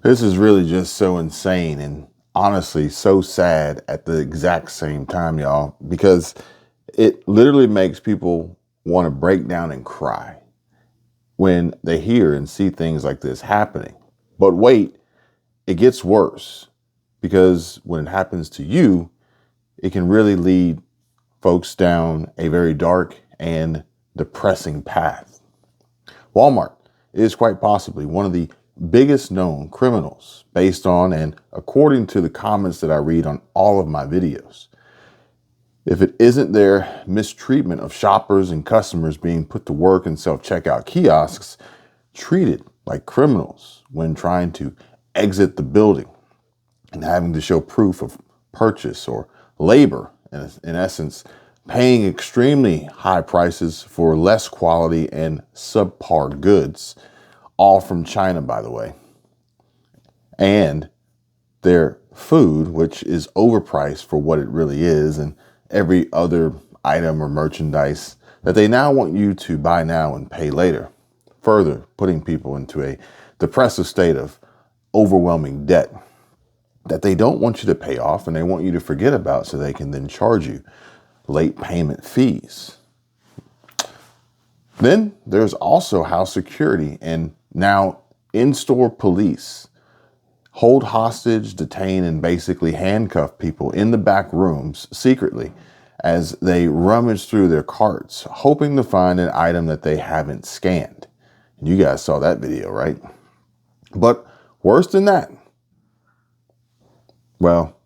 This is really just so insane and honestly so sad at the exact same time, y'all, because it literally makes people want to break down and cry when they hear and see things like this happening. But wait, it gets worse because when it happens to you, it can really lead folks down a very dark and depressing path. Walmart is quite possibly one of the biggest known criminals based on and according to the comments that I read on all of my videos. If it isn't their mistreatment of shoppers and customers being put to work in self-checkout kiosks, treated like criminals when trying to exit the building and having to show proof of purchase or labor, in essence, paying extremely high prices for less quality and subpar goods, all from China, by the way, and their food, which is overpriced for what it really is, and every other item or merchandise that they now want you to buy now and pay later, further putting people into a depressive state of overwhelming debt that they don't want you to pay off and they want you to forget about so they can then charge you late payment fees. Then there's also how security and now in-store police hold hostage, detain, and basically handcuff people in the back rooms secretly as they rummage through their carts, hoping to find an item that they haven't scanned. And you guys saw that video, right? But worse than that, well,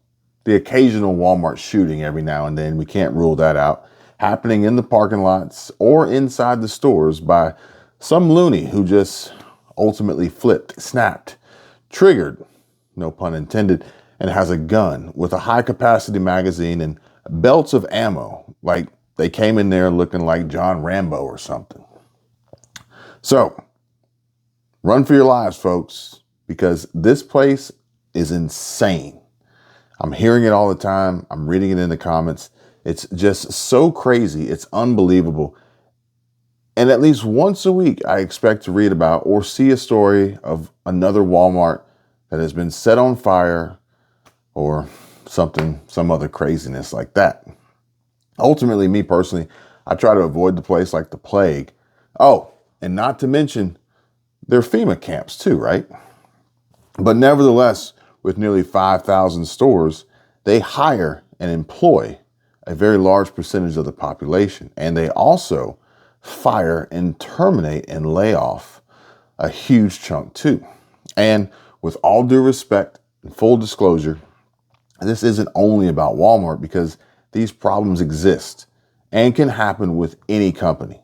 the occasional Walmart shooting every now and then, we can't rule that out, happening in the parking lots or inside the stores by some loony who just ultimately flipped, snapped, triggered, no pun intended, and has a gun with a high capacity magazine and belts of ammo, like they came in there looking like John Rambo or something. So, run for your lives, folks, because this place is insane. I'm hearing it all the time. I'm reading it in the comments. It's just so crazy. It's unbelievable. And at least once a week, I expect to read about or see a story of another Walmart that has been set on fire or some other craziness like that. Ultimately, me personally, I try to avoid the place like the plague. Oh, and not to mention their FEMA camps too, right? But nevertheless, with nearly 5,000 stores, they hire and employ a very large percentage of the population. And they also fire and terminate and lay off a huge chunk too. And with all due respect and full disclosure, this isn't only about Walmart because these problems exist and can happen with any company,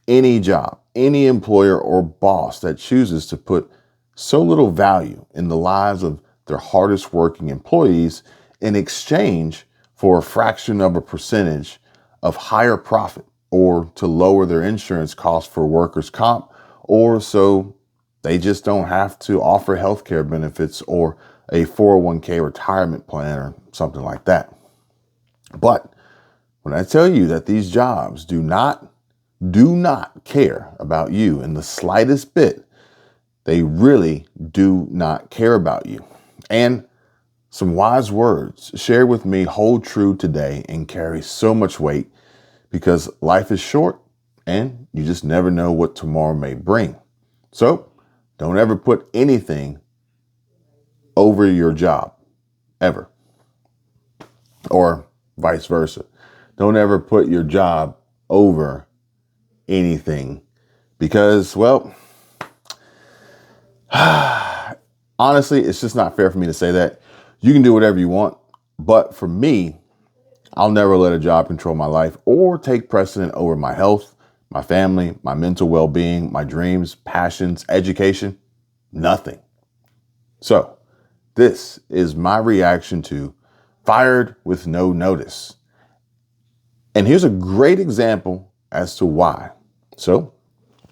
any job, any employer or boss that chooses to put so little value in the lives of their hardest working employees in exchange for a fraction of a percentage of higher profit or to lower their insurance costs for workers' comp, or so they just don't have to offer healthcare benefits or a 401k retirement plan or something like that. But when I tell you that these jobs do not care about you in the slightest bit, they really do not care about you. And some wise words shared with me hold true today and carry so much weight because life is short and you just never know what tomorrow may bring. So don't ever put anything over your job, ever. Or vice versa. Don't ever put your job over anything because, well, honestly, it's just not fair for me to say that. You can do whatever you want, but for me, I'll never let a job control my life or take precedent over my health, my family, my mental well-being, my dreams, passions, education, nothing. So this is my reaction to fired with no notice. And here's a great example as to why. So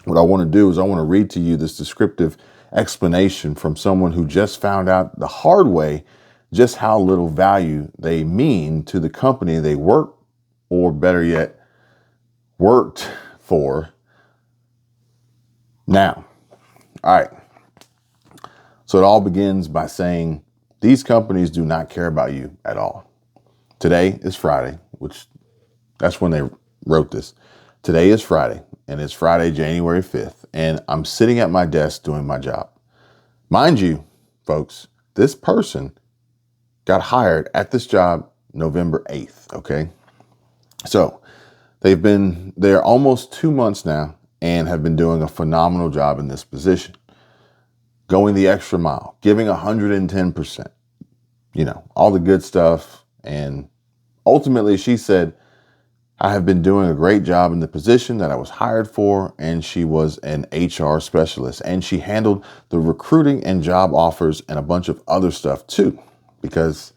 what I want to do is I want to read to you this descriptive explanation from someone who just found out the hard way just how little value they mean to the company they work, or better yet, worked for now. All right. So it all begins by saying these companies do not care about you at all. Today is Friday, which that's when they wrote this. Today is Friday, and it's Friday, January 5th, and I'm sitting at my desk doing my job. Mind you, folks, this person got hired at this job November 8th, okay? So they've been there almost 2 months now and have been doing a phenomenal job in this position, going the extra mile, giving 110%, all the good stuff. And ultimately, she said, I have been doing a great job in the position that I was hired for, and she was an HR specialist, and she handled the recruiting and job offers and a bunch of other stuff too, because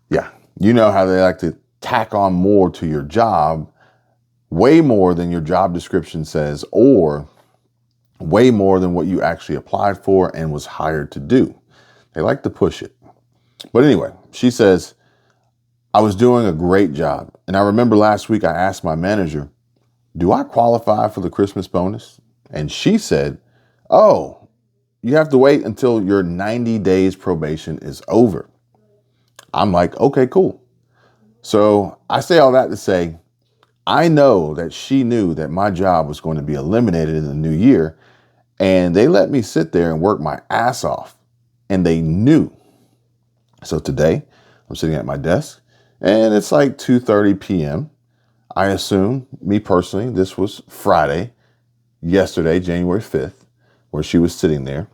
you know how they like to tack on more to your job, way more than your job description says, or way more than what you actually applied for and was hired to do. They like to push it. But anyway, she says, I was doing a great job. And I remember last week I asked my manager, do I qualify for the Christmas bonus? And she said, oh, you have to wait until your 90 days probation is over. I'm like, okay, cool. So I say all that to say, I know that she knew that my job was going to be eliminated in the new year, and they let me sit there and work my ass off, and they knew. So today I'm sitting at my desk, and it's like 2:30 p.m. I assume, me personally, this was Friday, yesterday, January 5th, where she was sitting there.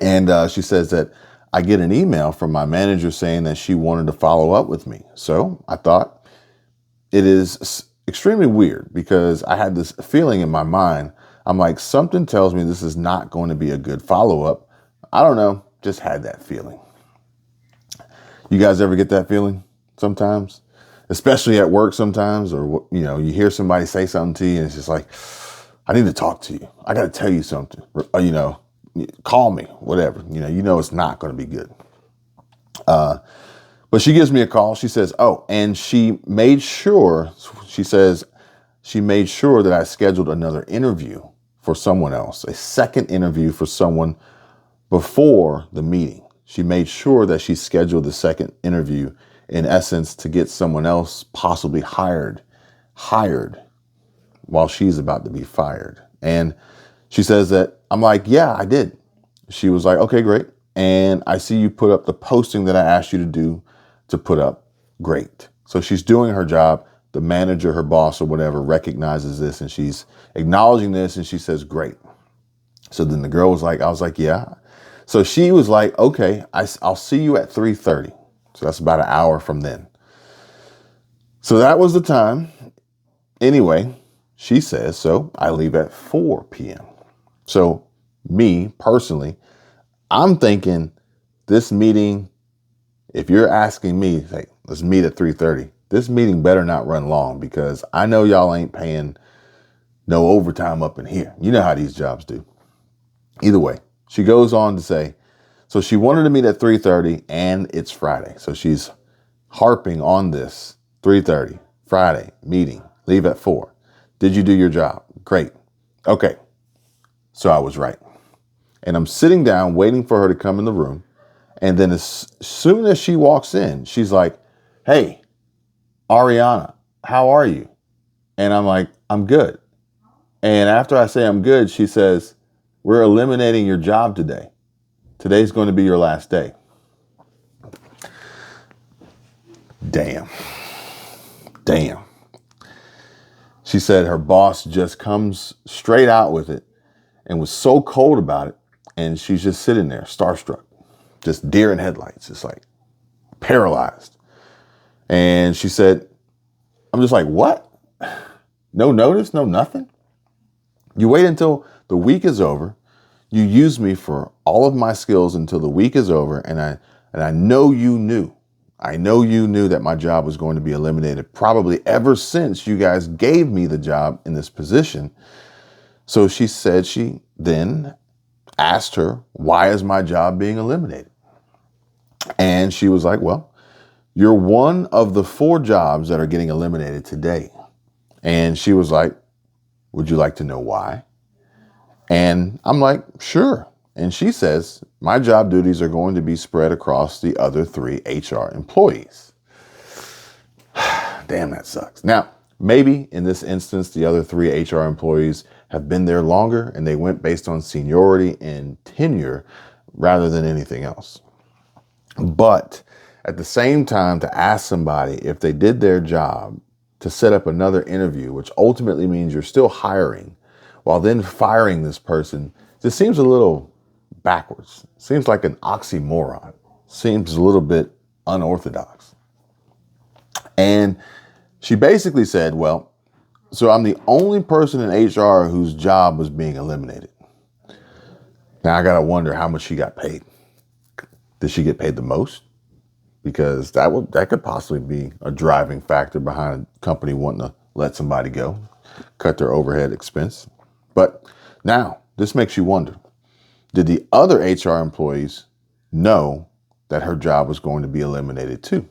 And she says that I get an email from my manager saying that she wanted to follow up with me. So I thought it is extremely weird because I had this feeling in my mind. I'm like, something tells me this is not going to be a good follow-up. I don't know, just had that feeling. You guys ever get that feeling sometimes? Especially at work sometimes, or you hear somebody say something to you and it's just like, I need to talk to you. I got to tell you something. Or, call me, whatever. It's not going to be good. But she gives me a call. She says, oh, and she made sure that I scheduled another interview for someone else, a second interview for someone before the meeting. She made sure that she scheduled the second interview, in essence, to get someone else possibly hired while she's about to be fired. And she says that, I'm like, yeah, I did. She was like, okay, great. And I see you put up the posting that I asked you to put up. Great. So she's doing her job. The manager, her boss or whatever, recognizes this and she's acknowledging this and she says, great. So then the girl was like, I was like, yeah. So she was like, okay, I'll see you at 3:30. So that's about an hour from then. So that was the time. Anyway, she says, so I leave at 4 p.m. So me personally, I'm thinking this meeting, if you're asking me, like, let's meet at 3:30, this meeting better not run long because I know y'all ain't paying no overtime up in here. You know how these jobs do. Either way, she goes on to say, so she wanted to meet at 3:30 and it's Friday. So she's harping on this. 3:30, Friday, meeting, leave at 4. Did you do your job? Great. Okay. So I was right. And I'm sitting down waiting for her to come in the room. And then as soon as she walks in, she's like, hey, Ariana, how are you? And I'm like, I'm good. And after I say I'm good, she says, we're eliminating your job today. Today's going to be your last day. Damn. She said her boss just comes straight out with it and was so cold about it. And she's just sitting there, starstruck, just deer in headlights, just like paralyzed. And she said, I'm just like, what? No notice, no nothing? You wait until the week is over. You use me for all of my skills until the week is over. And I know you knew. I know you knew that my job was going to be eliminated probably ever since you guys gave me the job in this position. So she said she then asked her, why is my job being eliminated? And she was like, well, you're one of the 4 jobs that are getting eliminated today. And she was like, would you like to know why? And I'm like, sure. And she says, my job duties are going to be spread across the other 3 HR employees. Damn, that sucks. Now, maybe in this instance, the other 3 HR employees have been there longer and they went based on seniority and tenure rather than anything else. But at the same time, to ask somebody if they did their job to set up another interview, which ultimately means you're still hiring, while then firing this person, just seems a little backwards. Seems like an oxymoron. Seems a little bit unorthodox. And she basically said, well, so I'm the only person in HR whose job was being eliminated. Now I got to wonder how much she got paid. Did she get paid the most? Because that could possibly be a driving factor behind a company wanting to let somebody go, cut their overhead expense. But now this makes you wonder, did the other HR employees know that her job was going to be eliminated too?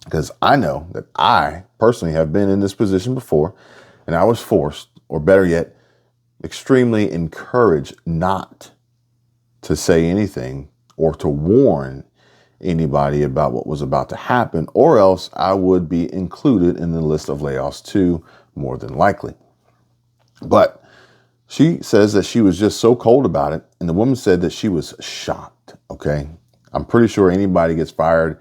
Because I know that I personally have been in this position before, and I was forced, or better yet, extremely encouraged not to say anything or to warn anybody about what was about to happen, or else I would be included in the list of layoffs too, more than likely. But she says that she was just so cold about it, and the woman said that she was shocked, okay? I'm pretty sure anybody gets fired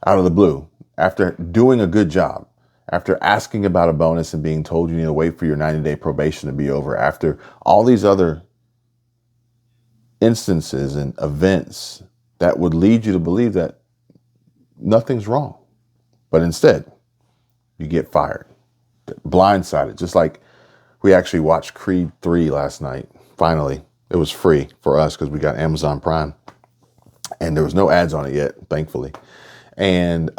out of the blue after doing a good job, after asking about a bonus and being told you need to wait for your 90-day probation to be over, after all these other instances and events that would lead you to believe that nothing's wrong. But instead, you get fired, blindsided, just like we actually watched Creed 3 last night. Finally, it was free for us because we got Amazon Prime. And there was no ads on it yet, thankfully. And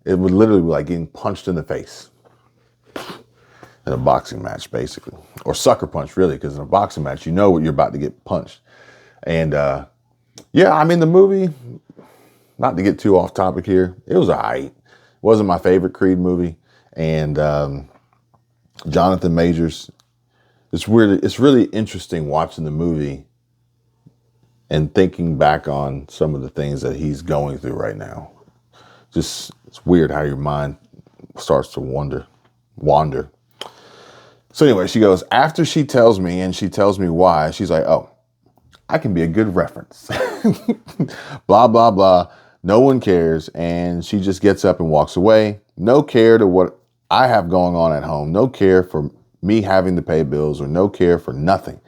it would literally be like getting punched in the face in a boxing match, basically. Or sucker punch, really, because in a boxing match, you know what you're about to get punched. And yeah, I mean, the movie, not to get too off topic here, it was all right. It wasn't my favorite Creed movie. And Jonathan Majors, it's weird. It's really interesting watching the movie and thinking back on some of the things that he's going through right now. Just, it's weird how your mind starts to wander. So anyway, she goes, after she tells me and she tells me why, she's like, oh, I can be a good reference. Blah, blah, blah. No one cares. And she just gets up and walks away. No care to what I have going on at home. No care for me having to pay bills, or no care for nothing.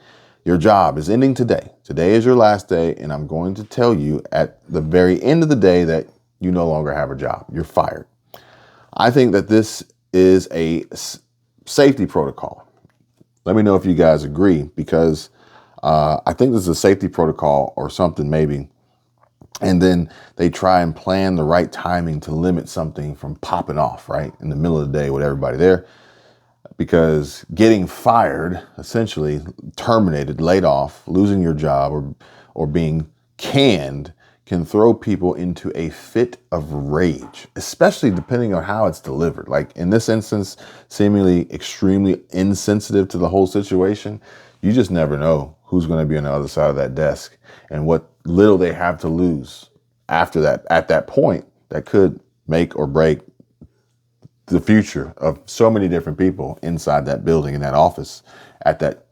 Your job is ending today. Today is your last day. And I'm going to tell you at the very end of the day that you no longer have a job. You're fired. I think that this is a safety protocol. Let me know if you guys agree, because I think this is a safety protocol or something maybe. And then they try and plan the right timing to limit something from popping off, right? In the middle of the day with everybody there. Because getting fired, essentially terminated, laid off, losing your job, or being canned can throw people into a fit of rage, especially depending on how it's delivered. Like in this instance, seemingly extremely insensitive to the whole situation. You just never know who's going to be on the other side of that desk and what little they have to lose after that, at that point, that could make or break the future of so many different people inside that building, in that office, at that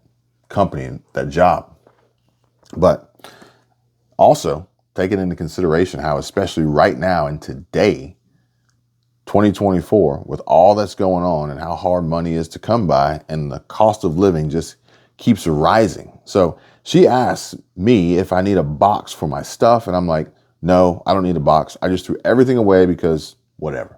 company, and that job. But also taking into consideration how, especially right now and today, 2024, with all that's going on and how hard money is to come by and the cost of living just keeps rising. So she asked me if I need a box for my stuff. And I'm like, no, I don't need a box. I just threw everything away because whatever.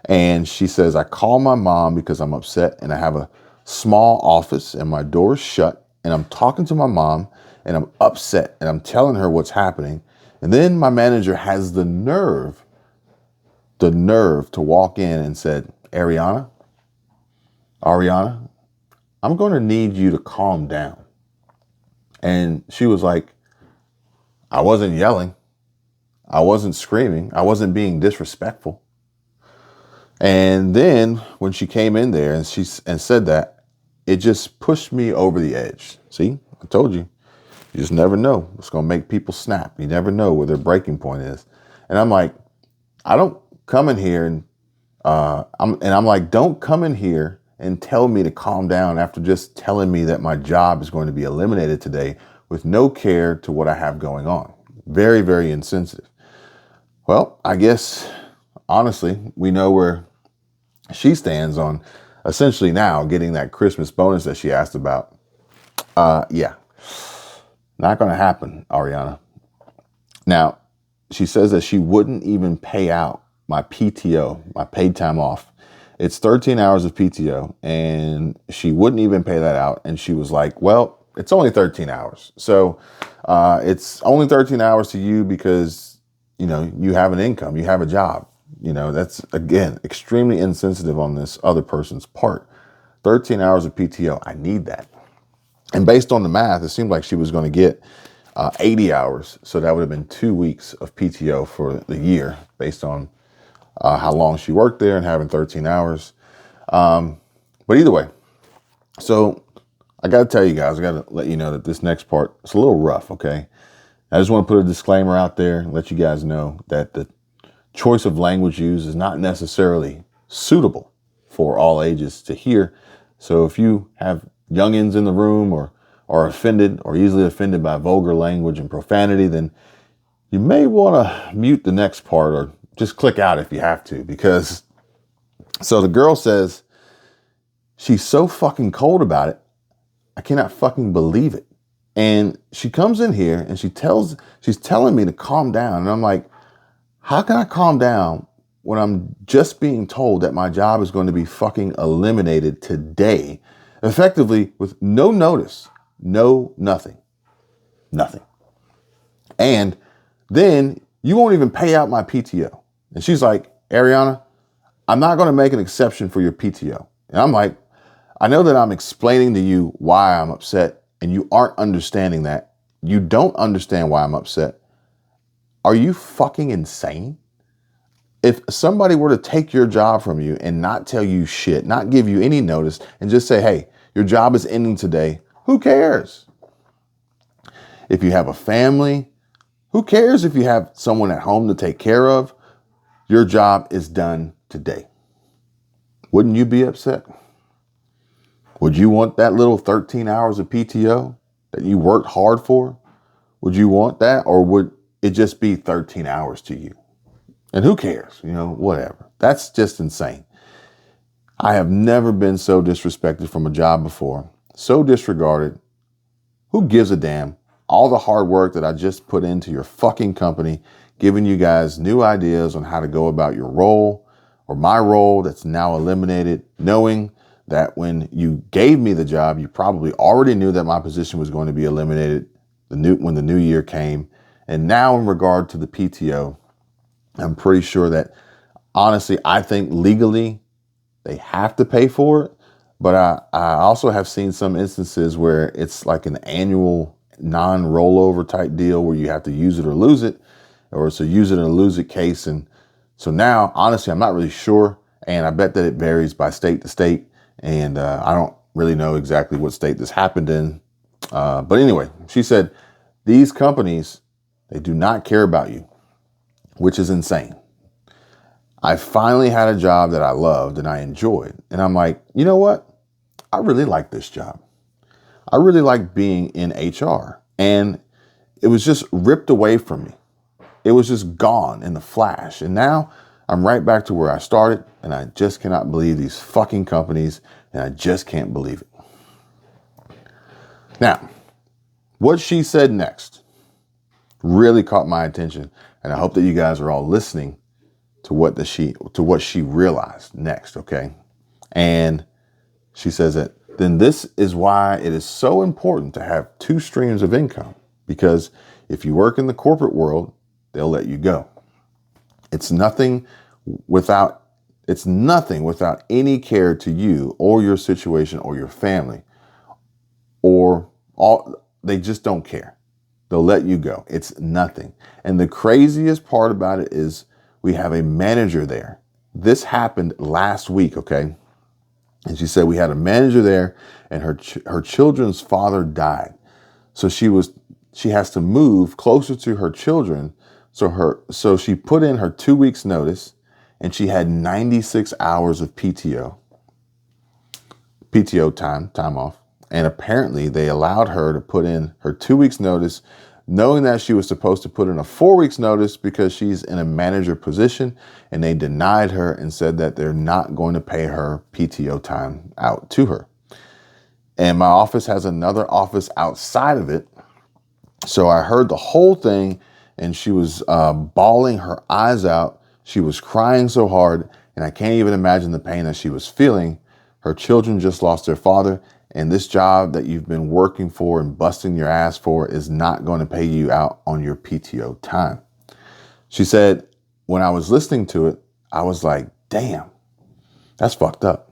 And she says, I call my mom because I'm upset and I have a small office and my door is shut and I'm talking to my mom and I'm upset and I'm telling her what's happening. And then my manager has the nerve to walk in and said, Ariana, I'm going to need you to calm down. And she was like, I wasn't yelling. I wasn't screaming. I wasn't being disrespectful. And then when she came in there and said that, it just pushed me over the edge. See, I told you. You just never know what's going to make people snap. You never know where their breaking point is. And I'm like, I don't come in here and I'm like, don't come in here and tell me to calm down after just telling me that my job is going to be eliminated today with no care to what I have going on. Very, very insensitive. Well, I guess, honestly, we know where she stands on essentially now getting that Christmas bonus that she asked about. Yeah, not going to happen, Ariana. Now, she says that she wouldn't even pay out my PTO, my paid time off. It's 13 hours of PTO, and she wouldn't even pay that out. And she was like, well, it's only 13 hours. So it's only 13 hours to you because, you know, you have an income, you have a job. You know, that's, again, extremely insensitive on this other person's part. 13 hours of PTO, I need that. And based on the math, it seemed like she was going to get 80 hours. So that would have been 2 weeks of PTO for the year based on how long she worked there and having 13 hours. But either way, so I got to tell you guys, I got to let you know that this next part is a little rough, okay? I just want to put a disclaimer out there and let you guys know that the choice of language used is not necessarily suitable for all ages to hear. So if you have youngins in the room or are offended or easily offended by vulgar language and profanity, then you may want to mute the next part or just click out if you have to, because so the girl says she's so fucking cold about it. I cannot fucking believe it. And she comes in here and she's telling me to calm down. And I'm like, how can I calm down when I'm just being told that my job is going to be fucking eliminated today, effectively with no notice, nothing. And then you won't even pay out my PTO. And she's like, Ariana, I'm not going to make an exception for your PTO. And I'm like, I know that I'm explaining to you why I'm upset and you aren't understanding that. You don't understand why I'm upset. Are you fucking insane? If somebody were to take your job from you and not tell you shit, not give you any notice, and just say, hey, your job is ending today, who cares? If you have a family, who cares if you have someone at home to take care of? Your job is done today. Wouldn't you be upset? Would you want that little 13 hours of PTO that you worked hard for? Would you want that? Or would it just be 13 hours to you? And who cares? You know, whatever. That's just insane. I have never been so disrespected from a job before. So disregarded. Who gives a damn? All the hard work that I just put into your fucking company, giving you guys new ideas on how to go about your role or my role that's now eliminated, knowing that when you gave me the job, you probably already knew that my position was going to be eliminated when the new year came. And now in regard to the PTO, I'm pretty sure that, honestly, I think legally they have to pay for it. But I also have seen some instances where it's like an annual non-rollover type deal where you have to use it or lose it, or it's a use it or lose it case. And so now, honestly, I'm not really sure. And I bet that it varies by state to state. And I don't really know exactly what state this happened in. But anyway, she said, these companies, they do not care about you, which is insane. I finally had a job that I loved and I enjoyed. And I'm like, you know what? I really like this job. I really like being in HR. And it was just ripped away from me. It was just gone in the flash. And now I'm right back to where I started. And I just cannot believe these fucking companies. And I just can't believe it. Now, what she said next really caught my attention. And I hope that you guys are all listening to what she realized next, okay? And she says that then this is why it is so important to have two streams of income, because if you work in the corporate world, they'll let you go. It's nothing without any care to you or your situation or your family, they just don't care. They'll let you go. It's nothing. And the craziest part about it is we have a manager there. This happened last week, okay? And she said we had a manager there and her children's father died. So she was she has to move closer to her children. So she put in her 2 weeks notice, and she had 96 hours of PTO time off. And apparently they allowed her to put in her 2 weeks notice, knowing that she was supposed to put in a 4 weeks notice because she's in a manager position, and they denied her and said that they're not going to pay her PTO time out to her. And my office has another office outside of it. So I heard the whole thing, and she was bawling her eyes out. She was crying so hard, and I can't even imagine the pain that she was feeling. Her children just lost their father, and this job that you've been working for and busting your ass for is not going to pay you out on your PTO time. She said, when I was listening to it, I was like, damn, that's fucked up.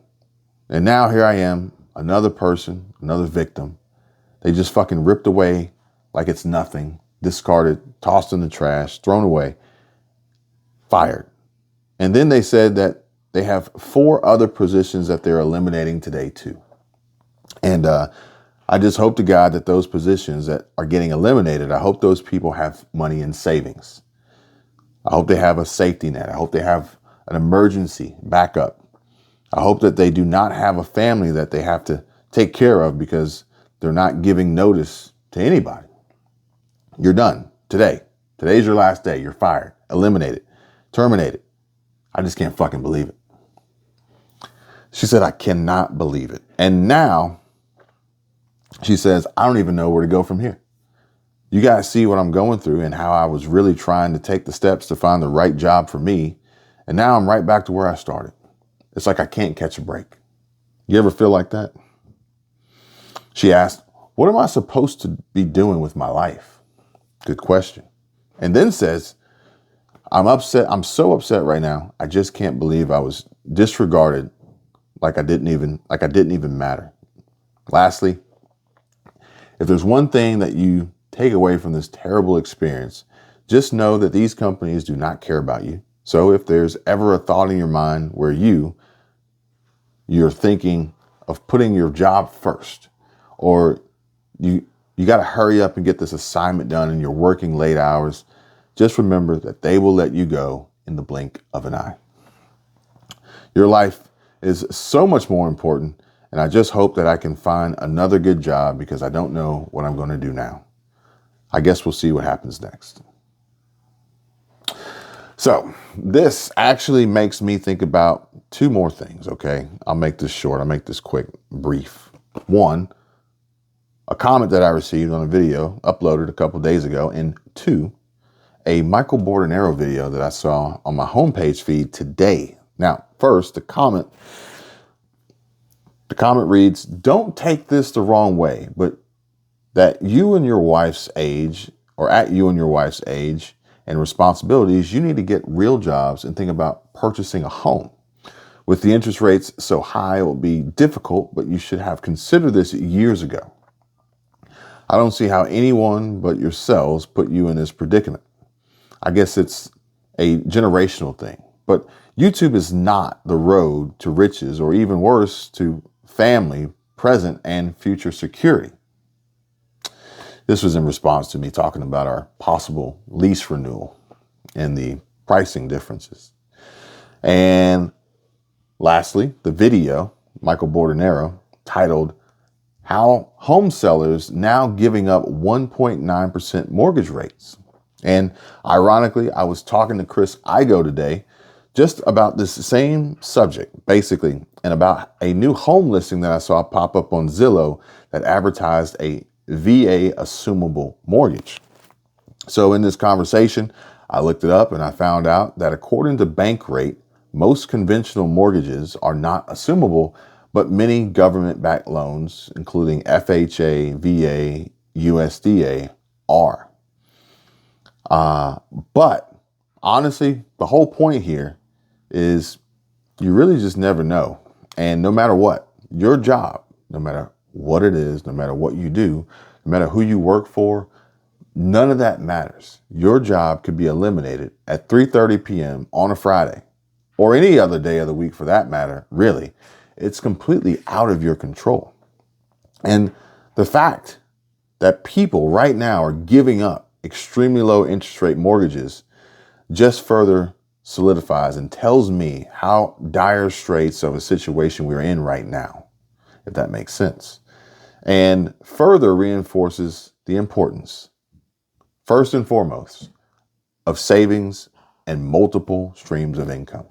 And now here I am, another person, another victim. They just fucking ripped away like it's nothing, discarded, tossed in the trash, thrown away, fired. And then they said that they have 4 other positions that they're eliminating today too. And I just hope to God that those positions that are getting eliminated, I hope those people have money in savings. I hope they have a safety net. I hope they have an emergency backup. I hope that they do not have a family that they have to take care of because they're not giving notice to anybody. You're done today. Today's your last day. You're fired, eliminated, terminated. I just can't fucking believe it. She said, I cannot believe it. And now she says, I don't even know where to go from here. You guys see what I'm going through and how I was really trying to take the steps to find the right job for me. And now I'm right back to where I started. It's like I can't catch a break. You ever feel like that? She asked, what am I supposed to be doing with my life? Good question. And then says, I'm upset. I'm so upset right now. I just can't believe I was disregarded like I didn't even matter. Lastly, if there's one thing that you take away from this terrible experience, just know that these companies do not care about you. So if there's ever a thought in your mind where you're thinking of putting your job first, or you got to hurry up and get this assignment done and you're working late hours, just remember that they will let you go in the blink of an eye. Your life is so much more important, and I just hope that I can find another good job because I don't know what I'm going to do now. I guess we'll see what happens next. So this actually makes me think about 2 more things, okay? I'll make this short. I'll make this quick, brief. 1, a comment that I received on a video uploaded a couple days ago, and 2, a Michael Bordenero video that I saw on my homepage feed today. Now, first, the comment reads, don't take this the wrong way, but that you and your wife's age, or at you and your wife's age and responsibilities, you need to get real jobs and think about purchasing a home. With the interest rates so high, it will be difficult, but you should have considered this years ago. I don't see how anyone but yourselves put you in this predicament. I guess it's a generational thing, but YouTube is not the road to riches, or even worse, to family, present, and future security. This was in response to me talking about our possible lease renewal and the pricing differences. And lastly, the video, Michael Bordenero, titled, How Home Sellers Now Giving Up 1.9% Mortgage Rates. And ironically, I was talking to Chris Igo today just about this same subject, basically, and about a new home listing that I saw pop up on Zillow that advertised a VA assumable mortgage. So in this conversation, I looked it up and I found out that according to Bankrate, most conventional mortgages are not assumable, but many government-backed loans, including FHA, VA, USDA, are. But honestly, the whole point here is you really just never know. And no matter what, your job, no matter what it is, no matter what you do, no matter who you work for, none of that matters. Your job could be eliminated at 3:30 p.m. on a Friday, or any other day of the week for that matter, really. It's completely out of your control. And the fact that people right now are giving up extremely low interest rate mortgages just further solidifies and tells me how dire straits of a situation we're in right now, if that makes sense, and further reinforces the importance, first and foremost, of savings and multiple streams of income.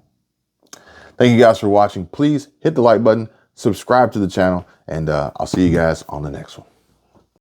Thank you guys for watching. Please hit the like button, subscribe to the channel, and I'll see you guys on the next one.